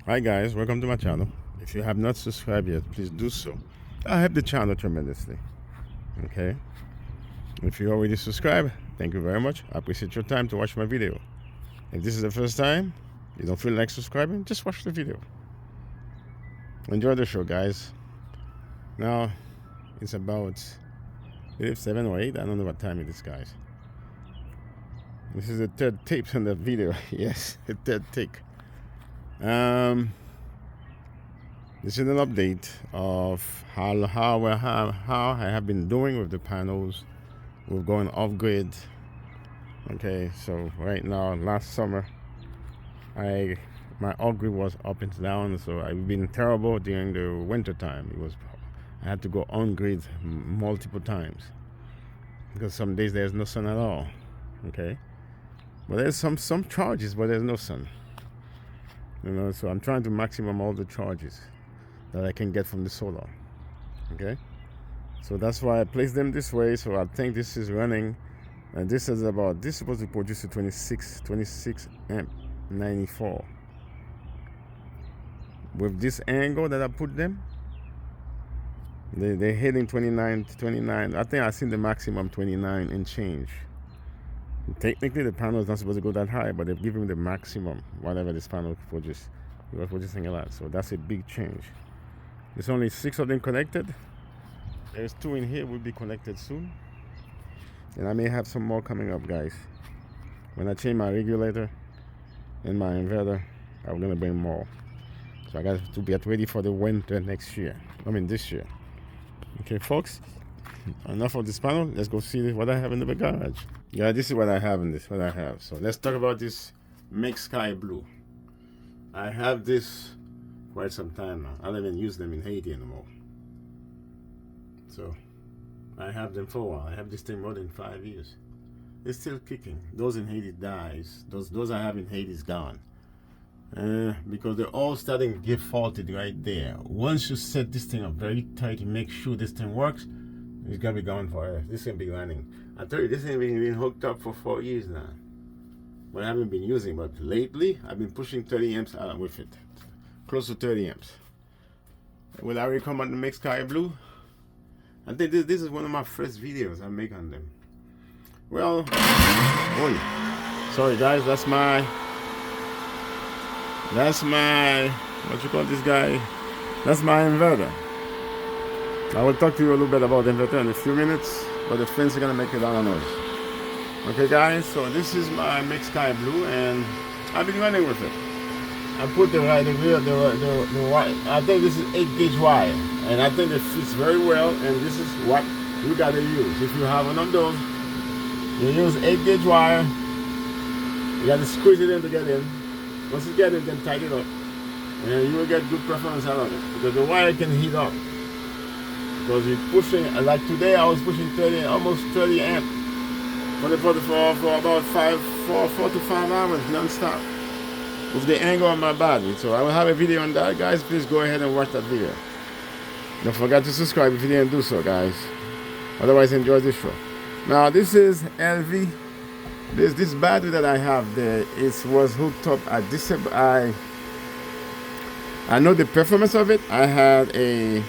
Hi guys, welcome to my channel. If you have not subscribed yet, please do so. I help the channel tremendously. Okay. If you already subscribed, thank you very much. I appreciate your time to watch my video. If this is the first time, you don't feel like subscribing, just watch the video. Enjoy the show, guys. Now, it's about 7 or 8. I don't know what time it is, guys. This is the third tape on the video. Yes, the third take. This is an update of how I have been doing with the panels. We're going off grid. Okay, so right now, last summer, my off grid was up and down, so I've been terrible during the winter time. I had to go on grid multiple times because some days there's no sun at all. Okay, but there's some charges, but there's no sun. You know, so I'm trying to maximum all the charges that I can get from the solar. Okay, so that's why I place them this way. So I think this is running, and this is supposed to produce a 26 amp 94. With this angle that I put them, they're hitting 29. I think I seen the maximum 29 and change. Technically, the panel is not supposed to go that high, but they've given me the maximum, whatever this panel produces. It was producing a lot, so that's a big change. There's only 6 of them connected. There's 2 in here, will be connected soon. And I may have some more coming up, guys. When I change my regulator and my inverter, I'm gonna bring more. So I got to get ready for the winter next year. I mean this year. Okay, folks. Enough of this panel. Let's go see what I have in the garage. Yeah, this is what I have in this. What I have. So let's talk about this MAKESKYBLUE. I have this quite some time now. I don't even use them in Haiti anymore. So I have them for a while. I have this thing more than 5 years. It's still kicking. Those in Haiti dies. Those I have in Haiti is gone. Because they're all starting to get faulted right there. Once you set this thing up very tight and make sure this thing works, it's gonna be gone forever. This can be running. I tell you, this ain't been hooked up for 4 years now. But I haven't been using. But lately, I've been pushing 30 amps out with it, close to 30 amps. Will I recommend the MAKESKYBLUE? I think this is one of my first videos I make on them. Well, sorry guys, that's my what you call this guy? That's my inverter. I will talk to you a little bit about the inverter in a few minutes, but the fans are gonna make a lot of noise. Okay guys, so this is my MAKESKYBLUE and I've been running with it. I put the wire, I think this is 8 gauge wire, and I think it fits very well, and this is what you gotta use. If you have one of those, you use 8 gauge wire, you gotta squeeze it in to get in. Once you get it, then tighten it up, and you will get good performance out of it, because the wire can heat up. Because you're pushing, like today I was pushing almost 30 amp for about 4 to 5 hours non-stop with the angle on my body. So I will have a video on that, guys. Please go ahead and watch that video. Don't forget to subscribe if you didn't do so, guys. Otherwise, enjoy this show. Now this is LV. This battery that I have there, it was hooked up at December. I know the performance of it. I had a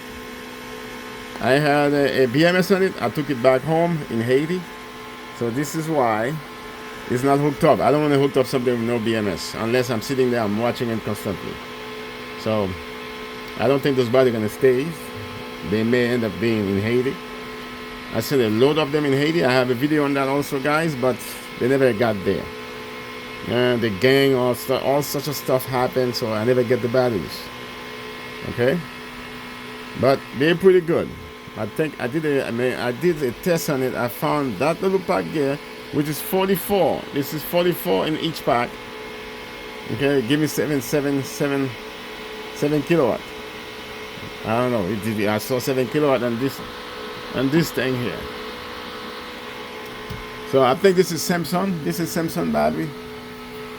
BMS on it. I took it back home in Haiti. So this is why it's not hooked up. I don't want to hook up something with no BMS unless I'm sitting there, I'm watching it constantly. So I don't think those batteries are going to stay. They may end up being in Haiti. I sent a load of them in Haiti. I have a video on that also, guys, but they never got there. And the gang, all such a stuff happened, so I never get the batteries. Okay? But they're pretty good. I think I did a test on it. I found that little pack here, which is 44. This is 44 in each pack. Okay, give me 7 kilowatt. I don't know. I saw 7 kilowatt on this thing here. So I think this is Samsung. This is Samsung battery.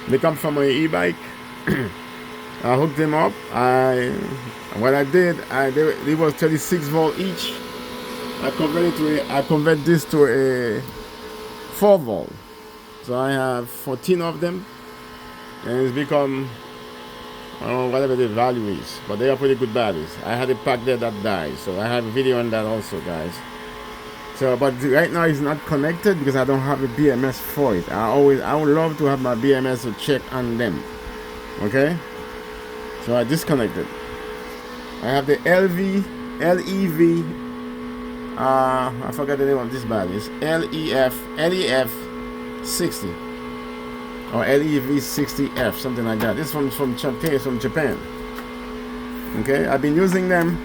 They come from an EBIKE. I hooked them up. What I did, they was 36 volt each. I convert this to a 4 volt. So I have 14 of them, and it's become or whatever the value is, but they are pretty good batteries. I had a pack there that died, so I have a video on that also, guys. So, but right now it's not connected because I don't have a BMS for it. I would love to have my BMS to check on them. Okay, so I disconnected. I have the LEV. I forgot the name of this battery. It's LEF 60 or LEV 60F, something like that. This from Japan. Okay, I've been using them.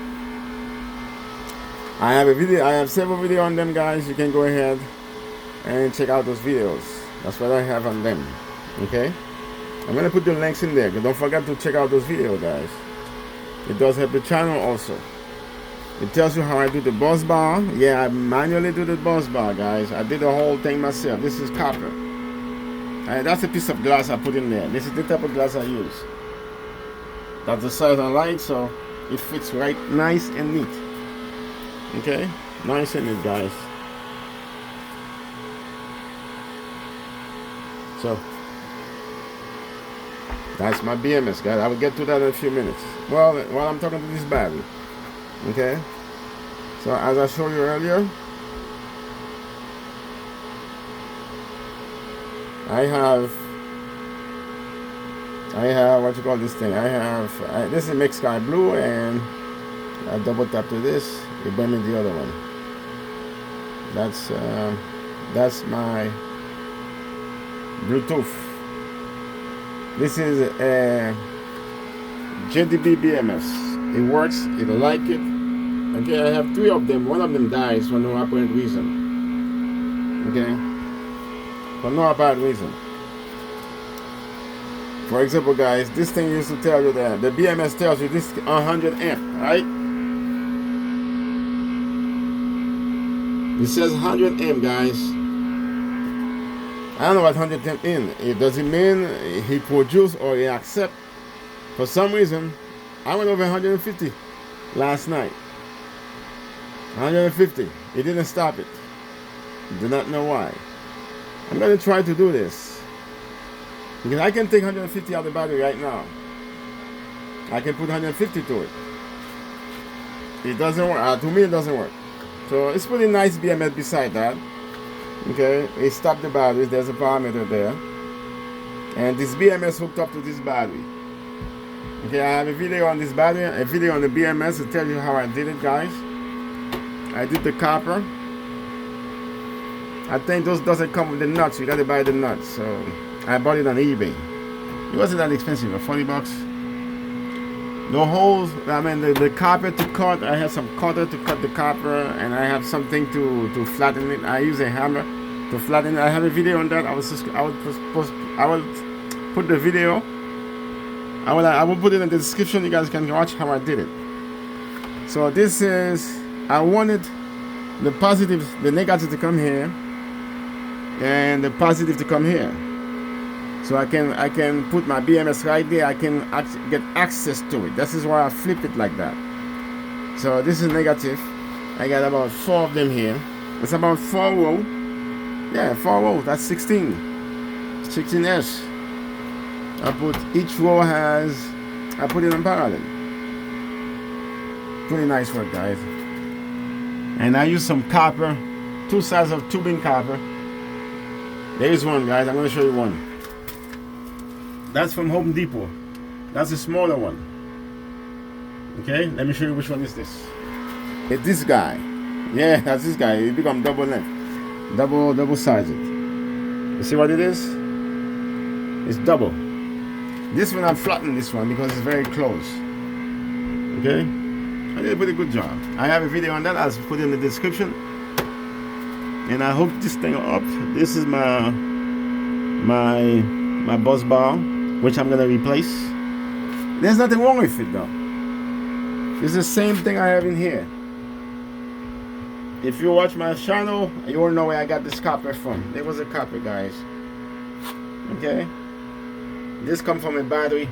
I have several videos on them, guys. You can go ahead and check out those videos. That's what I have on them. Okay, I'm gonna put the links in there. Don't forget to check out those videos, guys. It does help the channel also. It tells you how I do the bus bar. Yeah, I manually do the bus bar, guys. I did the whole thing myself. This is copper. That's a piece of glass I put in there. This is the type of glass I use. That's the size I like, so it fits right nice and neat. Okay, nice and neat, guys. So that's my BMS, guys. I will get to that in a few minutes. Well, while I'm talking to this battery. Okay, so as I showed you earlier, I have what you call this thing. This is MAKESKYBLUE, and I double tap to this. It brings me the other one. That's my Bluetooth. This is a JDB BMS. It works. It like it. Okay, I have 3 of them. One of them dies for no apparent reason. Okay, for no apparent reason. For example, guys, this thing used to tell you that the BMS tells you this 100 amp, right? It says 100 amp, guys. I don't know what 100 amp in. It doesn't mean he produced or he accept. For some reason, I went over 150 last night. 150. It didn't stop it. Do not know why. I'm going to try to do this. Because I can take 150 out of the battery right now. I can put 150 to it. It doesn't work. To me, it doesn't work. So it's pretty nice BMS beside that. Okay. It stopped the batteries. There's a parameter there. And this BMS hooked up to this battery. Okay, I have a video on this battery, a video on the BMS to tell you how I did it, guys. I did the copper. I think those doesn't come with the nuts. You gotta buy the nuts. So I bought it on eBay. It wasn't that expensive, 40 bucks. The holes, I mean the copper to cut. I have some cutter to cut the copper, and I have something to flatten it. I use a hammer to flatten it. I have a video on that. I will put the video. I will put it in the description. You guys can watch how I did it. So this is, I wanted the positive, the negative to come here, and the positive to come here. So I can put my BMS right there. I can get access to it. This is why I flip it like that. So this is negative. I got about 4 of them here. It's about 4 row. Yeah, 4 row. That's 16S. I put each row has, I put it in parallel. Pretty nice work, guys. And I use some copper, 2 sides of tubing copper. There is one, guys. I'm going to show you one. That's from Home Depot. That's a smaller one. Okay, let me show you which one is this. It's this guy. Yeah, that's this guy. It become double length, double sided. You see what it is? It's double. This one I'm flattening this one because it's very close. Okay, I did a pretty good job. I have a video on that. I'll put it in the description. And I hooked this thing up. This is my bus bar, which I'm gonna replace. There's nothing wrong with it though. It's the same thing I have in here. If you watch my channel, you will know where I got this copper from. There was a copper, guys. Okay. This comes from a battery,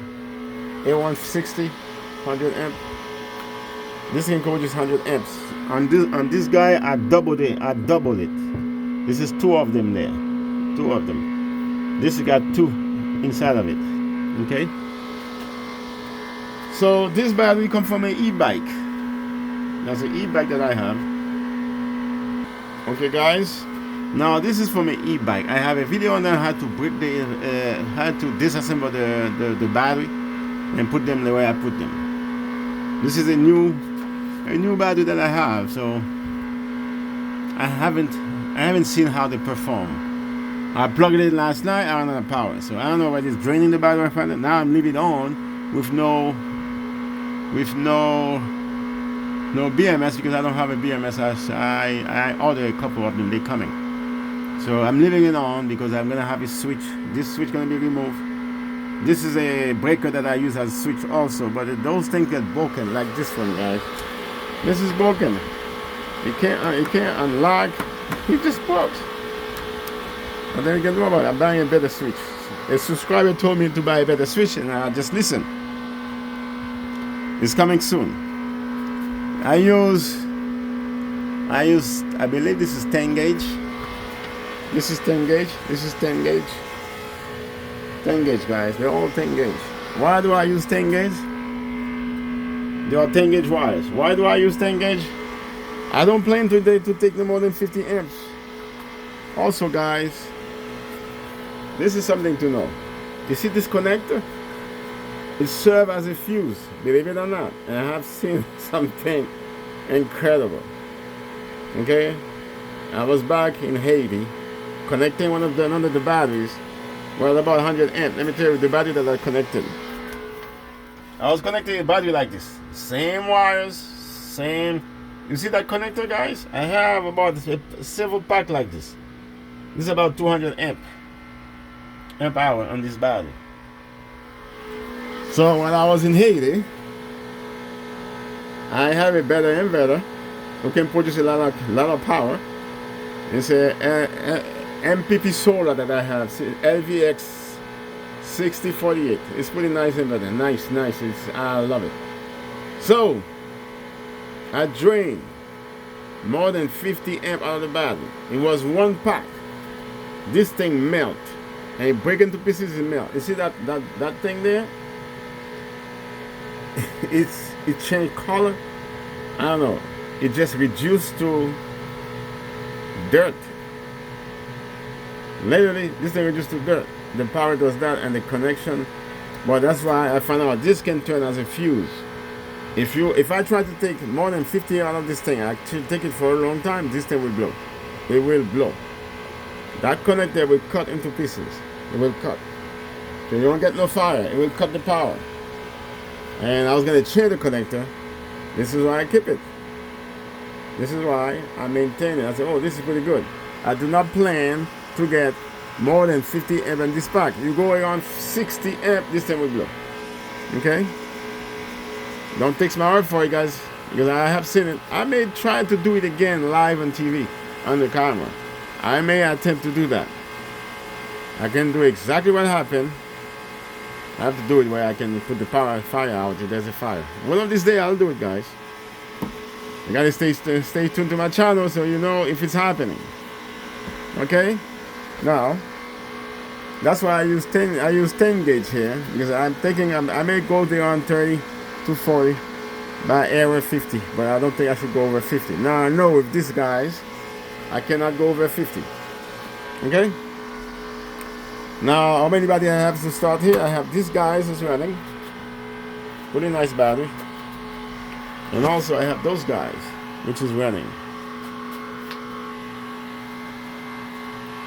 A160, 100 amp. This can go just 100 amps. On this guy, I doubled it. This is 2 of them there. 2 of them. This has got 2 inside of it. Okay. So this battery comes from an e-bike. That's an e-bike that I have. Okay, guys. Now this is from an e-bike. I have a video on how to break the, how to disassemble the battery and put them the way I put them. This is a new battery that I have, so I haven't seen how they perform. I plugged it in last night. I ran out of power, so I don't know whether it's draining the battery or not. Now I'm leaving it on with no BMS because I don't have a BMS. I ordered a couple of them. They're coming, so I'm leaving it on because I'm gonna have a switch. This switch gonna be removed. This is a breaker that I use as a switch also, but those things get broken like this one, guys. This is broken. You can't unlock. It just broke. But then you can do about it. I'm buying a better switch. A subscriber told me to buy a better switch, and I just listen. It's coming soon. I believe this is 10 gauge. This is 10 gauge. This is 10 gauge. 10 gauge, guys. They're all 10 gauge. Why do I use 10 gauge? They are 10 gauge wires. Why do I use 10 gauge? I don't plan today to take no more than 50 amps. Also, guys, this is something to know. You see this connector? It serves as a fuse, believe it or not. And I have seen something incredible. Okay? I was back in Haiti, connecting one of the batteries. Well, about 100 amp. Let me tell you the battery that I connected. I was connecting a battery like this. Same wires, same. You see that connector, guys? I have about several pack like this. This is about 200 amp hour on this battery. So when I was in Haiti, I have a better inverter who can produce a lot of power. It's a MPP solar that I have, LVX 6048. It's pretty nice inverter, nice. I love it. So I drained more than 50 amp out of the battery. It was one pack. This thing melt, and it break into pieces and melt. You see that thing there? It changed color. I don't know. It just reduced to dirt. Literally, this thing reduced to dirt. The power does that, and the connection. But that's why I found out this can turn as a fuse. If I try to take more than 50 out of this thing, I take it for a long time, this thing will blow. It will blow. That connector will cut into pieces. It will cut. So you don't get no fire. It will cut the power. And I was going to change the connector. This is why I keep it. This is why I maintain it. I said, oh, this is pretty good. I do not plan to get more than 50 amp in this pack. You go around 60 amp, this thing will blow. Okay? Don't take my word for it, guys, because I have seen it. I may try to do it again live on TV, on the camera. I may attempt to do that. I can do exactly what happened. I have to do it where I can put the fire out if there's a fire. One of these days I'll do it, guys. You gotta stay tuned to my channel so you know if it's happening. Okay? Now, that's why I use 10 gauge here, because I'm thinking I may go there on 30 to 40 by area 50, but I don't think I should go over 50. Now I know with these guys I cannot go over 50. Okay? Now how many battery I have to start here? I have these guys is running. Pretty nice battery. And also I have those guys, which is running.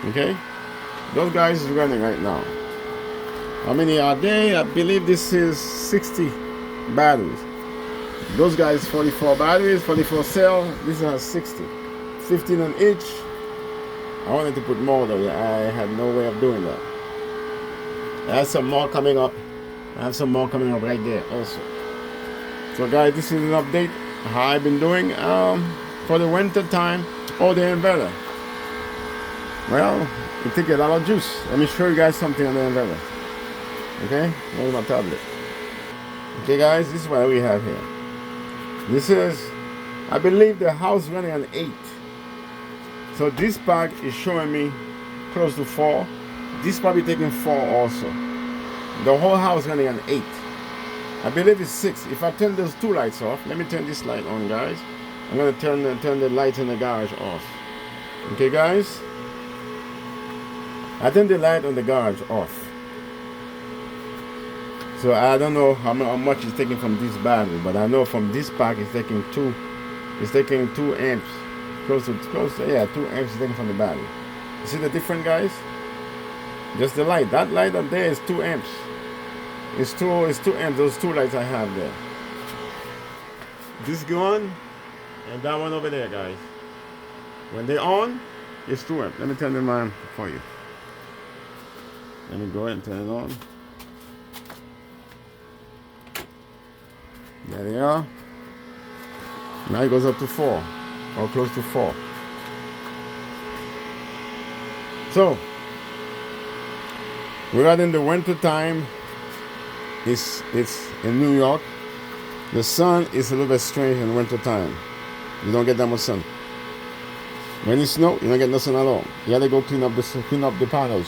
Okay? Those guys is running right now. How many are they? I believe this is 60 batteries. Those guys 44 batteries, 44 cell. This has 60. 15 on each. I wanted to put more though. I had no way of doing that. I have some more coming up. I have some more coming up right there also. So guys, this is an update how I've been doing for the winter time or the inverter. Well, it takes a lot of juice. Let me show you guys something on the inverter. Okay, here's my tablet. Okay guys, this is what we have here. This is, I believe the house running on 8. So this pack is showing me close to 4. This probably taking 4 also. The whole house running on 8. I believe it's 6. If I turn those 2 lights off, let me turn this light on, guys. I'm gonna turn the light in the garage off. Okay, guys. I turned the light on the garage off. So I don't know how much it's taking from this battery, but I know from this pack it's taking 2. It's taking 2 amps, close to 2 amps it's taking from the battery. You see the difference, guys? Just the light. That light up there is 2 amps. It's 2 amps. Those 2 lights I have there. This gone, and that one over there, guys. When they're on, it's 2 amps. Let me turn them on for you. Let me go ahead and turn it on. There they are. Now it goes up to 4, or close to 4. So, we're out in the winter time. It's in New York. The sun is a little bit strange in winter time. You don't get that much sun. When it snows, you don't get no sun at all. You gotta go clean up the panels.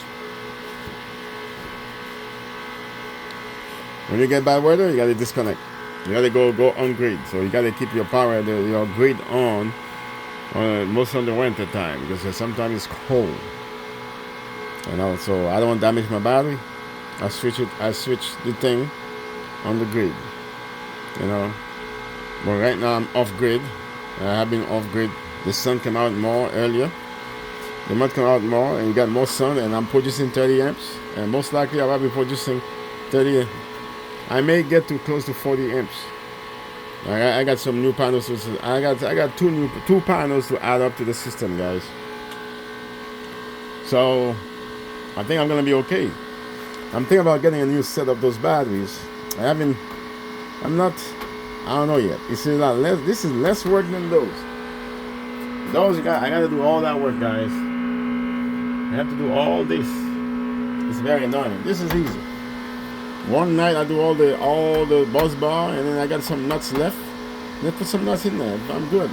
When you get bad weather, you gotta disconnect. You gotta go on grid. So you gotta keep your power, your grid on most of the winter time, because sometimes it's cold. You know, so I don't want to damage my battery. I switch the thing on the grid. You know, but right now I'm off grid. I have been off grid. The sun came out more earlier. It might come out more, and you got more sun, and I'm producing 30 amps. And most likely I will be producing 30. I may get to close to 40 amps. I got some new panels. I got two panels to add up to the system, guys. So I think I'm gonna be okay. I'm thinking about getting a new set of those batteries. I don't know yet. This is less work than those. I gotta do all that work, guys. I have to do all this. It's very annoying. This is easy. One night I do all the bus bar, and then I got some nuts left. Let's put some nuts in there. I'm good.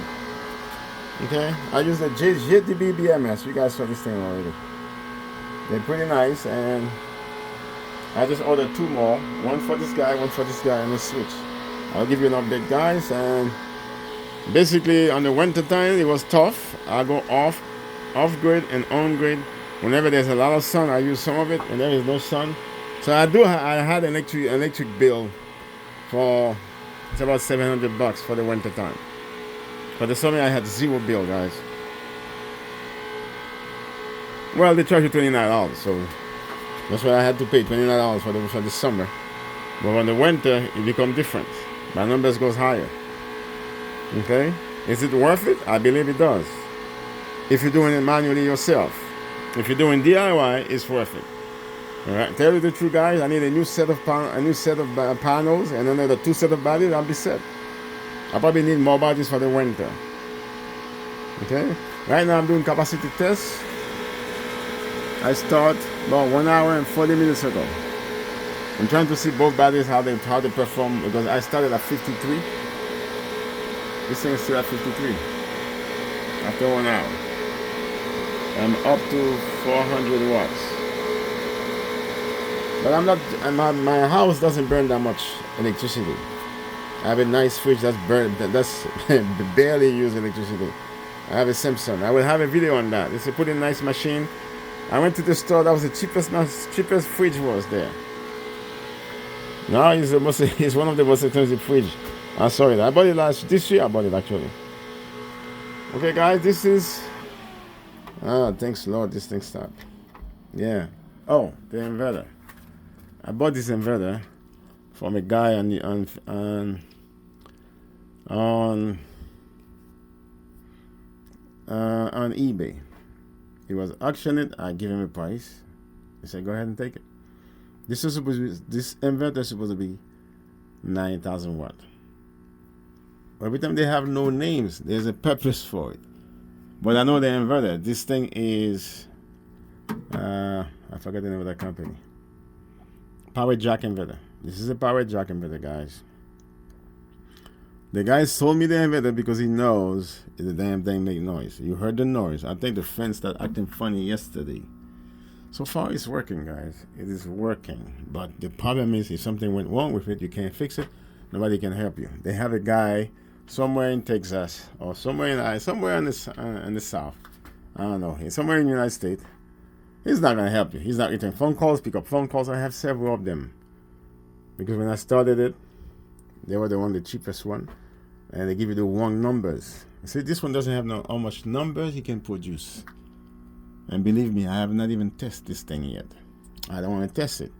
Okay. I use the JDB BMS. You guys saw this thing already. They're pretty nice, and I just ordered 2 more. One for this guy, and a switch. I'll give you an update, guys. And basically, on the winter time, it was tough. I go off grid and on grid. Whenever there's a lot of sun, I use some of it. When there is no sun, so I had an electric bill for it's about $700 for the winter time. For the summer, I had 0 bill, guys. Well, they charge you $29, so that's what I had to pay, $29 for the summer. But when the winter, it becomes different. My numbers goes higher. Okay, is it worth it? I believe it does. If you're doing it manually yourself. If you're doing DIY, it's worth it. All right. Tell you the truth, guys. I need a new set of panels and another 2 sets of batteries. I'll be set. I probably need more batteries for the winter. Okay. Right now I'm doing capacity tests. I start about 1 hour and 40 minutes ago. I'm trying to see both batteries how they perform, because I started at 53. This thing is still at 53 after 1 hour. I'm up to 400 watts. But I'm not. My house doesn't burn that much electricity. I have a nice fridge that's barely use electricity. I have a Samsung. I will have a video on that. It's a pretty nice machine. I went to the store. That was the cheapest fridge was there. Now it's one of the most expensive fridge. I'm sorry. I bought it this year. I bought it actually. Okay, guys. This is. Thanks Lord. This thing stopped. Yeah. Oh, the inverter. I bought this inverter from a guy on eBay. He was auctioning it. I give him a price. He said, "Go ahead and take it." This inverter is supposed to be 9,000 watt. Every time they have no names, there's a purpose for it. But I know the inverter. This thing is I forgot the name of that company. POWERJACK inverter. This is a POWERJACK inverter, guys. The guy sold me the inverter because he knows the damn thing make noise. You heard the noise. I think the fan started acting funny yesterday. So far, it's working, guys. It is working. But the problem is, if something went wrong with it, you can't fix it. nobody can help you. They have a guy somewhere in Texas or somewhere in the South. I don't know. He's somewhere in the United States. He's not gonna help you. He's not returning phone calls, pick up phone calls. I have several of them because when I started it, they were the cheapest one, and they give you the wrong numbers. See, this one doesn't have how much numbers he can produce. And believe me, I have not even tested this thing yet. I don't want to test it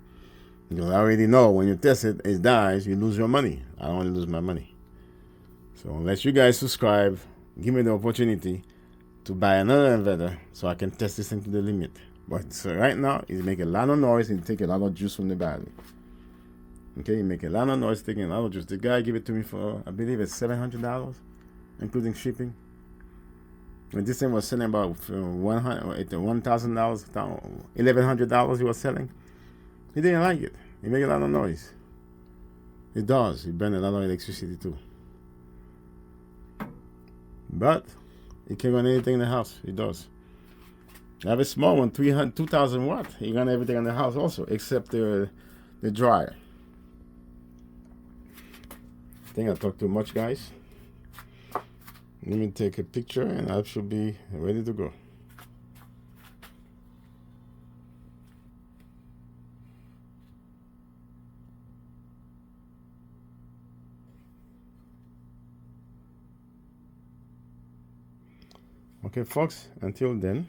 because I already know when you test it, it dies. You lose your money. I don't want to lose my money. So unless you guys subscribe, give me the opportunity to buy another inverter so I can test this thing to the limit. But so right now, it make a lot of noise and take a lot of juice from the battery. Okay, you make a lot of noise, taking a lot of juice. The guy gave it to me for, I believe it's $700, including shipping. When this thing was selling about $1,000, $1,100 he was selling, he didn't like it. He made a lot of noise. It does. It burns a lot of electricity too. But it can run anything in the house. It does. I have a small one, 2,000 watt. It can run everything in the house also, except the dryer. I think I talked too much, guys. Let me take a picture and I should be ready to go. Okay, folks, until then.